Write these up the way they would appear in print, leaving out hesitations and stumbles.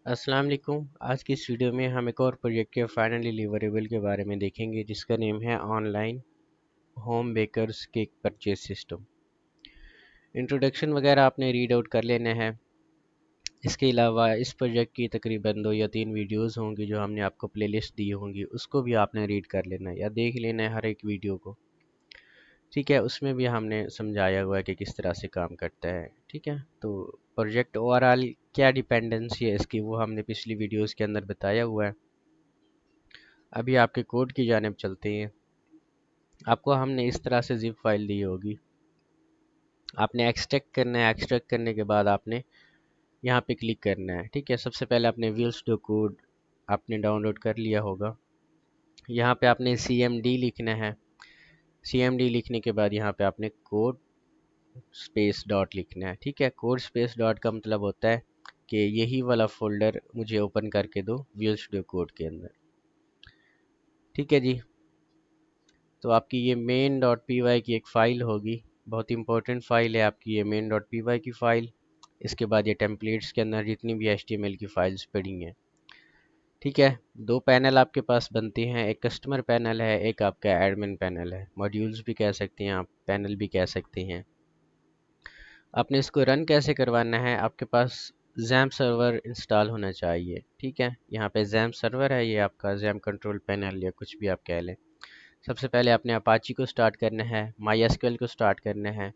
अस्सलाम वालेकुम। आज की इस वीडियो में हम एक और प्रोजेक्ट के फाइनल डिलीवरेबल के बारे में देखेंगे जिसका नेम है online home bakers cake purchase system. Introduction वगैरह आपने रीड आउट कर लेना है। इसके अलावा इस प्रोजेक्ट की तकरीबन 2 या 3 वीडियोस होंगी जो हमने आपको प्लेलिस्ट दी होंगी, उसको भी आपने रीड कर लेना है या देख लेना है हर एक वीडियो को। ठीक है, उसमें भी हमने समझाया हुआ है कि किस तरह से काम करता है। ठीक है, तो प्रोजेक्ट ओवरऑल क्या डिपेंडेंसी है इसकी वो हमने पिछली वीडियोस के अंदर बताया हुआ है। अभी आपके कोड की जानिब चलते हैं। आपको हमने इस तरह से जिप फाइल दी होगी, आपने एक्सट्रैक्ट करना है। एक्सट्रैक्ट करने के बाद आपने यहाँ पे क्लिक करना है। ठीक है, सबसे पहले आपने व्हील्स डो कोड आपने डाउनलोड कर लिया होगा। यहाँ पे आपने CMD लिखना है। CMD लिखने के बाद यहाँ पे आपने कोड स्पेस डॉट लिखना है। ठीक है, कोड स्पेस डॉट का मतलब होता है कि यही वाला फोल्डर मुझे ओपन करके दो व्हील्स डो कोड के अंदर। ठीक है जी, तो आपकी ये मेन डॉट पी वाई की एक फ़ाइल होगी, बहुत इंपॉर्टेंट फ़ाइल है आपकी ये मेन डॉट पी वाई की फ़ाइल। इसके बाद ये टेम्पलेट्स के अंदर जितनी भी HTML की फ़ाइल्स पड़ी हैं। ठीक है, दो पैनल आपके पास बनते हैं, एक कस्टमर पैनल है, एक आपका एडमिन पैनल है। मॉड्यूल्स भी कह सकते हैं आप, पैनल भी कह सकते हैं। आपने इसको रन कैसे करवाना है, आपके पास जैम सर्वर इंस्टॉल होना चाहिए। ठीक है, यहाँ पे जैम सर्वर है, ये आपका जैम कंट्रोल पैनल या कुछ भी आप कह लें। सबसे पहले आपने अपाची को स्टार्ट करना है, MySQL को स्टार्ट करना है।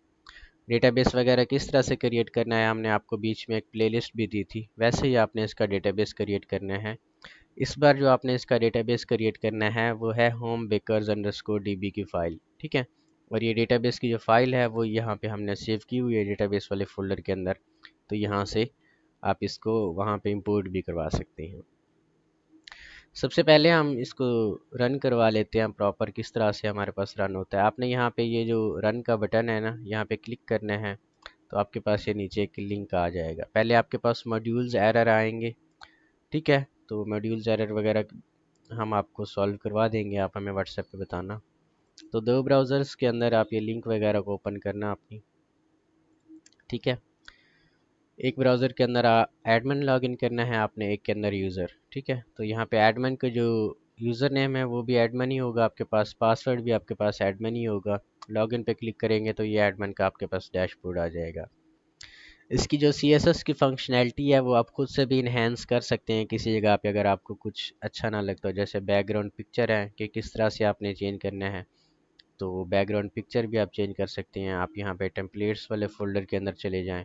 डेटाबेस वगैरह किस तरह से क्रिएट करना है हमने आपको बीच में एक प्लेलिस्ट भी दी थी, वैसे ही आपने इसका डेटाबेस क्रिएट करना है। इस बार जो आपने इसका डेटाबेस क्रिएट करना है वो है होम बेकर्स अंडरस्कोर DB की फ़ाइल। ठीक है, और ये डेटाबेस की जो फ़ाइल है वो यहाँ पे हमने सेव की हुई है डेटाबेस वाले फोल्डर के अंदर। तो यहाँ से आप इसको वहाँ पे इंपोर्ट भी करवा सकते हैं। सबसे पहले हम इसको रन करवा लेते हैं प्रॉपर, किस तरह से हमारे पास रन होता है। आपने यहाँ पे ये जो रन का बटन है ना, यहाँ पे क्लिक करना है तो आपके पास ये नीचे एक लिंक आ जाएगा। पहले आपके पास मॉड्यूल्स एरर आएंगे। ठीक है, तो मॉड्यूल्स एरर वगैरह हम आपको सॉल्व करवा देंगे, आप हमें व्हाट्सएप पे बताना। तो दो ब्राउज़र्स के अंदर आप ये लिंक वगैरह को ओपन करना अपनी। ठीक है, एक ब्राउज़र के अंदर एडमिन लॉगिन करना है आपने, एक के अंदर यूज़र। ठीक है, तो यहाँ पे एडमिन का जो यूज़र नेम है वो भी एडमिन ही होगा आपके पास, पासवर्ड भी आपके पास एडमिन ही होगा। लॉगिन पे क्लिक करेंगे तो ये एडमिन का आपके पास डैशबोर्ड आ जाएगा। इसकी जो CSS की फंक्शनैलिटी है वो आप खुद से भी इन्हेंस कर सकते हैं किसी जगह पे, अगर आपको कुछ अच्छा ना लगता हो। जैसे बैकग्राउंड पिक्चर है कि किस तरह से आपने चेंज करना है, तो बैकग्राउंड पिक्चर भी आप चेंज कर सकते हैं। आप यहाँ पे टेम्पलेट्स वाले फोल्डर के अंदर चले जाएं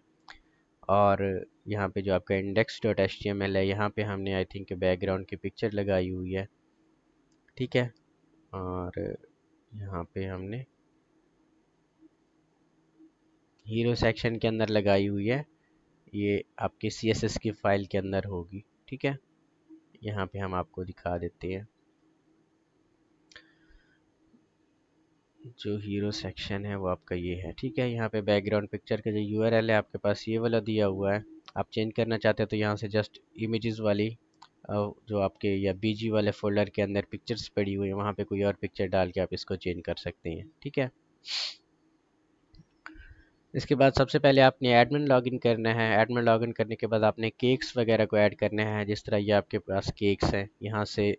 और यहाँ पे जो आपका index.html है, यहाँ पे हमने आई थिंक बैकग्राउंड की पिक्चर लगाई हुई है। ठीक है, और यहाँ पे हमने हीरो सेक्शन के अंदर लगाई हुई है, ये आपके CSS की फ़ाइल के अंदर होगी। ठीक है, यहाँ पे हम आपको दिखा देते हैं जो हीरो सेक्शन है वो आपका ये है। ठीक है, यहाँ पे बैकग्राउंड पिक्चर का जो URL है आपके पास ये वाला दिया हुआ है। आप चेंज करना चाहते हैं तो यहाँ से जस्ट इमेजेस वाली जो आपके या BG वाले फोल्डर के अंदर पिक्चर्स पड़ी हुई है वहाँ पे कोई और पिक्चर डाल के आप इसको चेंज कर सकते हैं। ठीक है, इसके बाद सबसे पहले आपने एडमिन लॉगिन करना है। एडमिन लॉगिन करने के बाद आपने केक्स वगैरह को ऐड करना है। जिस तरह ये आपके पास केक्स हैं, यहाँ से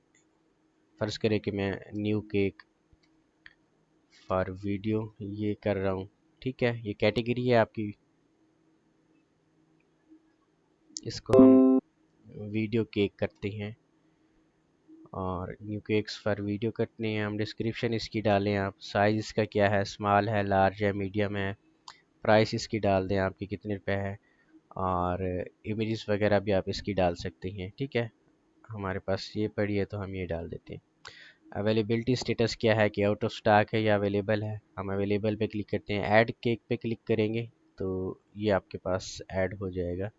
फ़र्ज़ करें कि मैं न्यू केक फॉर वीडियो ये कर रहा हूँ। ठीक है, ये कैटेगरी है आपकी, इसको हम वीडियो केक करते हैं और न्यू केक्स फॉर वीडियो करते हैं हम। डिस्क्रिप्शन इसकी डालें आप, साइज़ इसका क्या है, स्मॉल है, लार्ज है, मीडियम है। प्राइस इसकी डाल दें आपकी कितने रुपए है, और इमेजेस वगैरह भी आप इसकी डाल सकते हैं। ठीक है, हमारे पास ये पड़ी है तो हम ये डाल देते हैं। अवेलेबिलिटी स्टेटस क्या है कि आउट ऑफ स्टॉक है या अवेलेबल है। हम अवेलेबल पे क्लिक करते हैं, ऐड केक पे क्लिक करेंगे तो ये आपके पास ऐड हो जाएगा।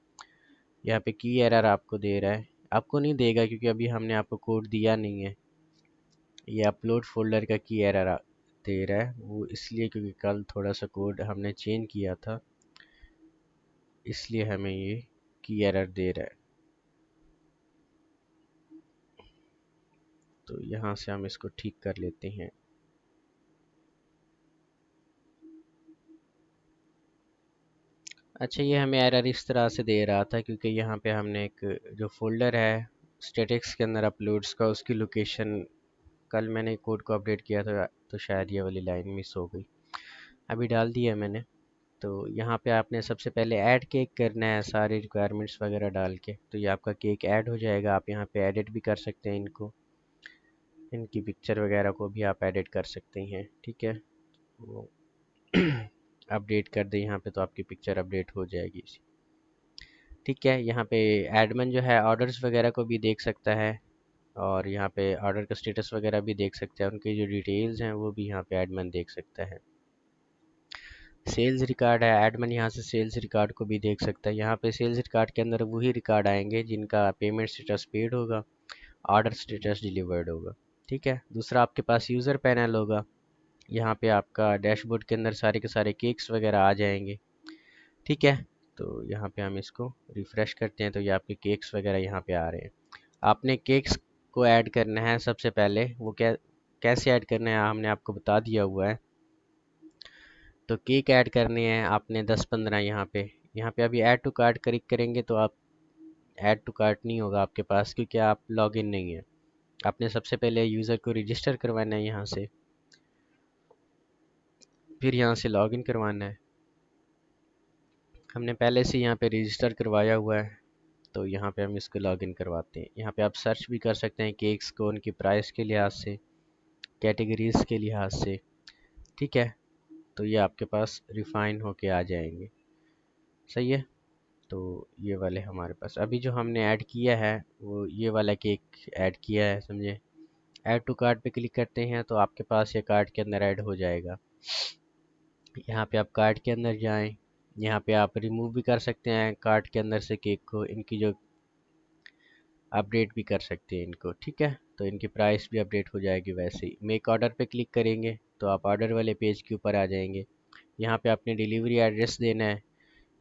यहाँ पे की एरर आपको दे रहा है, आपको नहीं देगा क्योंकि अभी हमने आपको कोड दिया नहीं है। ये अपलोड फोल्डर का की एरर दे रहा है, वो इसलिए क्योंकि कल थोड़ा सा कोड हमने चेंज किया था, इसलिए हमें ये की एरर दे रहा है। तो यहाँ से हम इसको ठीक कर लेते हैं। अच्छा, ये हमें एरर इस तरह से दे रहा था क्योंकि यहाँ पे हमने एक जो फोल्डर है स्टैटिक्स के अंदर अपलोड्स का, उसकी लोकेशन कल मैंने कोड को अपडेट किया था तो शायद ये वाली लाइन मिस हो गई। अभी डाल दिया है मैंने। तो यहाँ पे आपने सबसे पहले ऐड केक करना है सारी रिक्वायरमेंट्स वगैरह डाल के, तो ये आपका केक ऐड हो जाएगा। आप यहाँ पे एडिट भी कर सकते हैं इनको, इनकी पिक्चर वगैरह को भी आप एडिट कर सकते हैं। ठीक है, वो अपडेट कर दें यहाँ पे तो आपकी पिक्चर अपडेट हो जाएगी इसी। ठीक है, यहाँ पे एडमिन जो है ऑर्डर्स वगैरह को भी देख सकता है, और यहाँ पे ऑर्डर का स्टेटस वगैरह भी देख सकते हैं, उनकी जो डिटेल्स हैं वो भी यहाँ पे एडमिन देख सकता है। सेल्स रिकॉर्ड है, एडमिन यहाँ से सेल्स रिकॉर्ड को भी देख सकता है। यहाँ पे सेल्स रिकॉर्ड के अंदर वही रिकॉर्ड आएंगे जिनका पेमेंट स्टेटस पेड होगा, ऑर्डर स्टेटस डिलीवर्ड होगा। ठीक है, दूसरा आपके पास यूज़र पैनल होगा। यहाँ पे आपका डैशबोर्ड के अंदर सारे के सारे केक्स वगैरह आ जाएंगे। ठीक है, तो यहाँ पे हम इसको रिफ़्रेश करते हैं तो ये आपके केक्स वगैरह यहाँ पे आ रहे हैं। आपने केक्स को ऐड करना है सबसे पहले, वो कैसे ऐड करना है हमने आपको बता दिया हुआ है। तो केक ऐड करने हैं आपने 10-15 यहाँ पे अभी ऐड टू कार्ट क्लिक करेंगे तो आप ऐड टू कार्ट नहीं होगा आपके पास क्योंकि आप लॉगिन नहीं है। आपने सबसे पहले यूज़र को रजिस्टर करवाना है यहाँ से, फिर यहाँ से लॉगिन करवाना है। हमने पहले से यहाँ पे रजिस्टर करवाया हुआ है तो यहाँ पे हम इसको लॉगिन करवाते हैं। यहाँ पे आप सर्च भी कर सकते हैं केक्स को उनकी प्राइस के लिहाज से, कैटेगरीज के लिहाज से। ठीक है, तो ये आपके पास रिफाइन होके आ जाएंगे। सही है, तो ये वाले हमारे पास अभी जो हमने ऐड किया है वो ये वाला केक ऐड किया है, समझे। ऐड टू कार्ट पे क्लिक करते हैं तो आपके पास ये कार्ट के अंदर ऐड हो जाएगा। यहाँ पे आप कार्ट के अंदर जाएं, यहाँ पे आप रिमूव भी कर सकते हैं कार्ट के अंदर से केक को, इनकी जो अपडेट भी कर सकते हैं इनको। ठीक है, तो इनकी प्राइस भी अपडेट हो जाएगी। वैसे ही मेक ऑर्डर पे क्लिक करेंगे तो आप ऑर्डर वाले पेज के ऊपर आ जाएंगे। यहाँ पे आपने डिलीवरी एड्रेस देना है।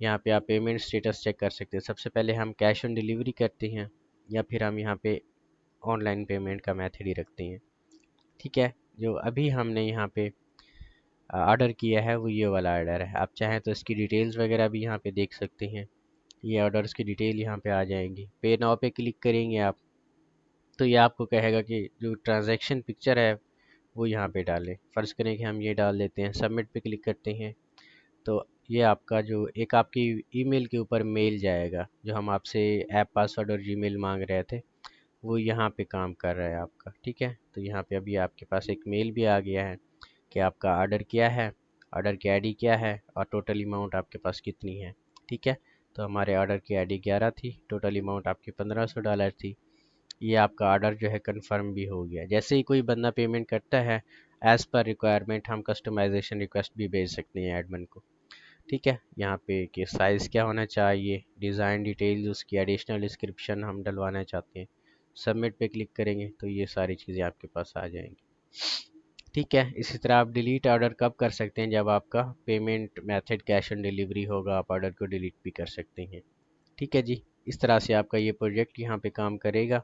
यहाँ पे आप पेमेंट स्टेटस चेक कर सकते हैं। सबसे पहले हम कैश ऑन डिलीवरी करते हैं या फिर हम यहाँ पे ऑनलाइन पेमेंट का मेथड ही रखते हैं। ठीक है, जो अभी हमने यहाँ पे ऑर्डर किया है वो ये वाला ऑर्डर है। आप चाहें तो इसकी डिटेल्स वगैरह भी यहाँ पे देख सकते हैं। ये ऑर्डर्स की डिटेल यहाँ पे आ जाएंगी। पे नाउ पे क्लिक करेंगे आप तो ये आपको कहेगा कि जो ट्रांजैक्शन पिक्चर है वो यहाँ पे डालें। फ़र्ज़ करें कि हम ये डाल देते हैं, सबमिट पे क्लिक करते हैं तो ये आपका जो एक आपकी ईमेल के ऊपर मेल जाएगा, जो हम आपसे ऐप पासवर्ड और जीमेल मांग रहे थे वो यहाँ पे काम कर रहा है आपका। ठीक है, तो यहाँ पे अभी आपके पास एक मेल भी आ गया है कि आपका ऑर्डर क्या है, ऑर्डर की आईडी क्या है और टोटल अमाउंट आपके पास कितनी है। ठीक है, तो हमारे ऑर्डर की आईडी 11 थी, टोटल अमाउंट आपकी $1500 थी। ये आपका ऑर्डर जो है कंफर्म भी हो गया। जैसे ही कोई बंदा पेमेंट करता है एज़ पर रिक्वायरमेंट हम कस्टमाइजेशन रिक्वेस्ट भी भेज सकते हैं एडमिन को। ठीक है, यहाँ पे कि साइज़ क्या होना चाहिए, डिज़ाइन डिटेल्स, उसकी एडिशनल डिस्क्रिप्शन हम डलवाना चाहते हैं। सबमिट पे क्लिक करेंगे तो ये सारी चीज़ें आपके पास आ जाएंगी। ठीक है, इसी तरह आप डिलीट ऑर्डर कब कर सकते हैं, जब आपका payment method cash on delivery होगा आप ऑर्डर को डिलीट भी कर सकते हैं। ठीक है जी, इस तरह से आपका ये प्रोजेक्ट यहाँ पे काम करेगा।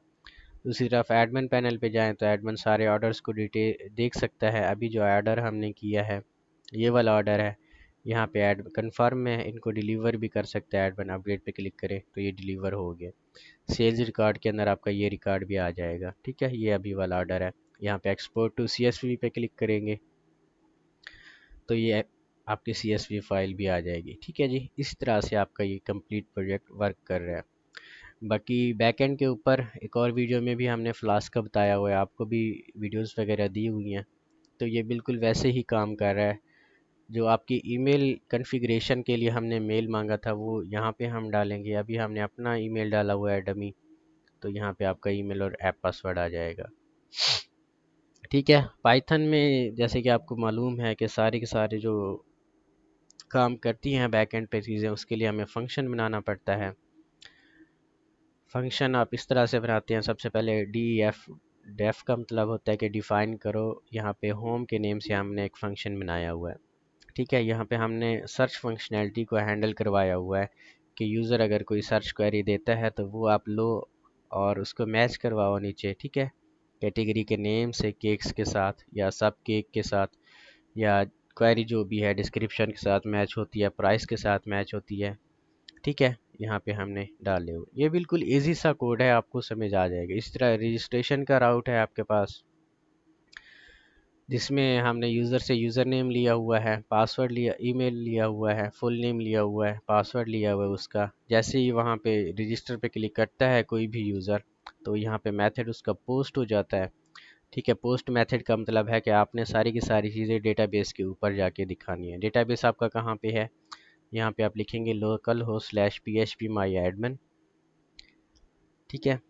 दूसरी तरफ एडमिन पैनल पे जाएं तो एडमिन सारे ऑर्डर्स को डिटेल देख सकता है। अभी जो ऑर्डर हमने किया है ये वाला ऑर्डर है, यहाँ पे ऐड कंफर्म है, इनको डिलीवर भी कर सकता है। एडमिन अपडेट पे क्लिक करें तो ये डिलीवर हो गया। सेल्स रिकॉर्ड के अंदर आपका ये रिकॉर्ड भी आ जाएगा। ठीक है, ये अभी वाला ऑर्डर है। यहाँ पे एक्सपोर्ट टू CSV पे क्लिक करेंगे तो ये आपकी CSV फाइल भी आ जाएगी। ठीक है जी, इस तरह से आपका ये कंप्लीट प्रोजेक्ट वर्क कर रहा है। बाकी बैकएंड के ऊपर एक और वीडियो में भी हमने फ्लास्क का बताया हुआ है, आपको भी वीडियोस वगैरह दी हुई हैं। तो ये बिल्कुल वैसे ही काम कर रहा है। जो आपकी ईमेल कॉन्फ़िगरेशन के लिए हमने मेल मांगा था वो यहाँ पे हम डालेंगे। अभी हमने अपना ईमेल डाला हुआ है डमी, तो यहाँ पे आपका ईमेल और ऐप पासवर्ड आ जाएगा। ठीक है, पाइथन में जैसे कि आपको मालूम है कि सारे के सारे जो काम करती हैं बैकएंड पे चीज़ें, उसके लिए हमें फ़ंक्शन बनाना पड़ता है। फंक्शन आप इस तरह से बनाते हैं, सबसे पहले DEF, डेफ का मतलब होता है कि डिफ़ाइन करो। यहाँ पे होम के नेम से हमने एक फ़ंक्शन बनाया हुआ है। ठीक है, यहाँ पे हमने सर्च फंक्शनैलिटी को हैंडल करवाया हुआ है कि यूज़र अगर कोई सर्च क्वेरी देता है तो वो आप लो और उसको मैच करवाओ नीचे। ठीक है, कैटेगरी के नेम से केक्स के साथ या सब केक के साथ या क्वेरी जो भी है डिस्क्रिप्शन के साथ मैच होती है, प्राइस के साथ मैच होती है। ठीक है, यहाँ पे हमने डाले हुए, ये बिल्कुल इजी सा कोड है, आपको समझ आ जाएगा। इस तरह रजिस्ट्रेशन का राउट है आपके पास, जिसमें हमने यूज़र से यूज़र नेम लिया हुआ है, पासवर्ड लिया, ईमेल लिया हुआ है, फुल नेम लिया हुआ है, पासवर्ड लिया हुआ है उसका। जैसे ही वहाँ पे रजिस्टर पे क्लिक करता है कोई भी यूज़र, तो यहाँ पे मेथड उसका पोस्ट हो जाता है। ठीक है, पोस्ट मेथड का मतलब है कि आपने सारी की सारी चीज़ें डेटाबेस के ऊपर जाके दिखानी है। डेटाबेस आपका कहाँ पे है, यहाँ पे आप लिखेंगे local host slash P H P माई एडमिन। ठीक है,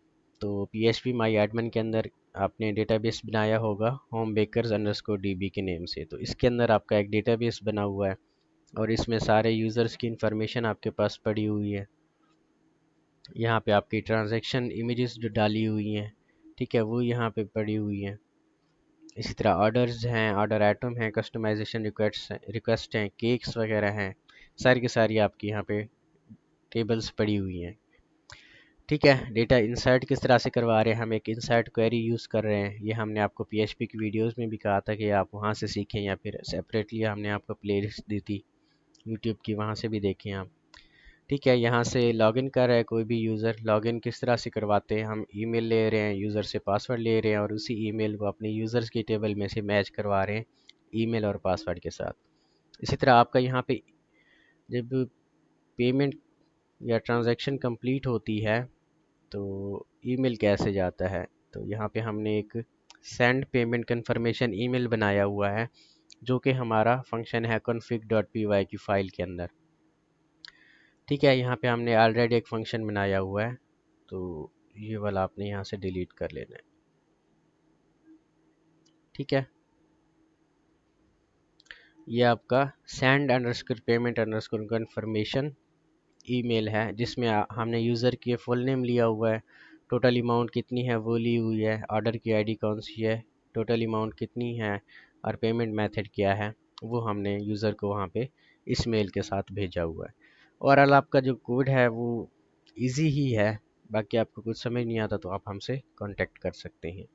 तो PHP माई एडमिन के अंदर आपने डेटाबेस बनाया होगा होम बेकर्स अंडरस्कोर डीबी के नेम से। तो इसके अंदर आपका एक डेटाबेस बना हुआ है और इसमें सारे यूज़र्स की इंफॉर्मेशन आपके पास पड़ी हुई है। यहाँ पे आपकी ट्रांजैक्शन इमेजेस जो डाली हुई हैं, ठीक है, वो यहाँ पे पड़ी हुई हैं। इसी तरह ऑर्डर्स हैं, ऑर्डर आइटम हैं, कस्टमाइजेशन रिक्वेस्ट हैं, केक्स वगैरह हैं, सारी की सारी आपकी यहाँ पे टेबल्स पड़ी हुई हैं। ठीक है, डेटा इंसर्ट किस तरह से करवा रहे हैं, हम एक इंसर्ट क्वेरी यूज़ कर रहे हैं। ये हमने आपको PHP की वीडियोस में भी कहा था कि आप वहाँ से सीखें, या फिर सेपरेटली हमने आपको प्लेलिस्ट दी थी यूट्यूब की, वहाँ से भी देखें आप। ठीक है, यहाँ से लॉगिन कर रहा है कोई भी यूज़र, लॉगिन किस तरह से करवाते हैं, हम ईमेल ले रहे हैं, यूज़र से पासवर्ड ले रहे हैं और उसी ईमेल को अपने यूज़र्स की टेबल में से मैच करवा रहे हैं ईमेल और पासवर्ड के साथ। इसी तरह आपका यहाँ पे जब पेमेंट या ट्रांजैक्शन कंप्लीट होती है तो ईमेल कैसे जाता है, तो यहाँ पे हमने एक सेंड पेमेंट कन्फर्मेशन ईमेल बनाया हुआ है, जो कि हमारा फंक्शन है config.py की फ़ाइल के अंदर। ठीक है, यहाँ पे हमने ऑलरेडी एक फंक्शन बनाया हुआ है, तो ये वाला आपने यहाँ से डिलीट कर लेना है। ठीक है, ये आपका send underscore payment underscore confirmation email है, जिसमें हमने यूज़र की फुल नेम लिया हुआ है, टोटल अमाउंट कितनी है वो ली हुई है, ऑर्डर की आईडी कौन सी है, टोटल अमाउंट कितनी है और पेमेंट मेथड क्या है, वो हमने यूज़र को वहाँ पे इस मेल के साथ भेजा हुआ है। ओवरऑल आपका जो कोड है वो इजी ही है। बाकी आपको कुछ समझ नहीं आता तो आप हमसे कांटेक्ट कर सकते हैं।